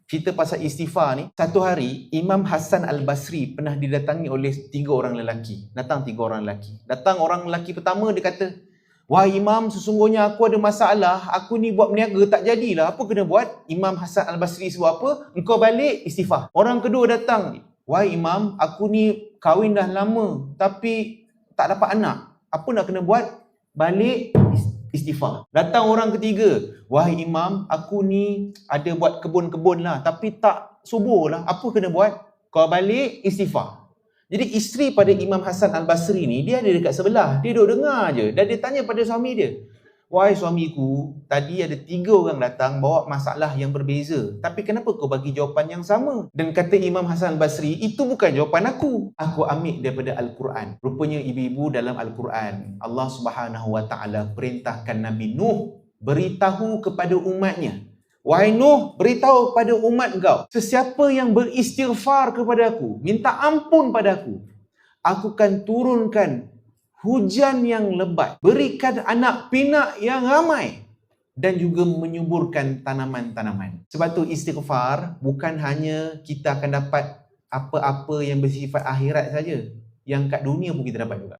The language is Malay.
Cerita pasal istighfar ni, satu hari Imam Hasan Al-Basri pernah didatangi oleh 3 orang lelaki. Datang 3 orang lelaki. Datang orang lelaki pertama, dia kata, "Wahai Imam, sesungguhnya aku ada masalah. Aku ni buat berniaga tak jadilah. Apa kena buat?" Imam Hasan Al-Basri suruh apa? "Engkau balik istighfar." Orang kedua datang, "Wahai Imam, aku ni kahwin dah lama tapi tak dapat anak. Apa nak kena buat?" "Balik istighfar." Datang orang ketiga, "Wahai Imam, aku ni ada buat kebun-kebun lah tapi tak subur lah. Apa kena buat?" "Kau balik istighfar." Jadi isteri pada Imam Hasan Al-Basri ni, dia ada dekat sebelah. Dia duduk dengar je. Dan dia tanya pada suami dia, "Wahai suamiku, tadi ada 3 orang datang bawa masalah yang berbeza. Tapi kenapa kau bagi jawapan yang sama?" Dan kata Imam Hasan Al-Basri, "Itu bukan jawapan aku. Aku ambil daripada Al-Quran." Rupanya ibu-ibu, dalam Al-Quran, Allah Subhanahu Wa Taala perintahkan Nabi Nuh beritahu kepada umatnya, "Wahai Nuh, beritahu kepada umat kau, sesiapa yang beristighfar kepada aku, minta ampun padaku, aku akan turunkan hujan yang lebat, berikan anak pinak yang ramai, dan juga menyuburkan tanaman-tanaman." Sebab tu istighfar bukan hanya kita akan dapat apa-apa yang bersifat akhirat saja, yang kat dunia pun kita dapat juga.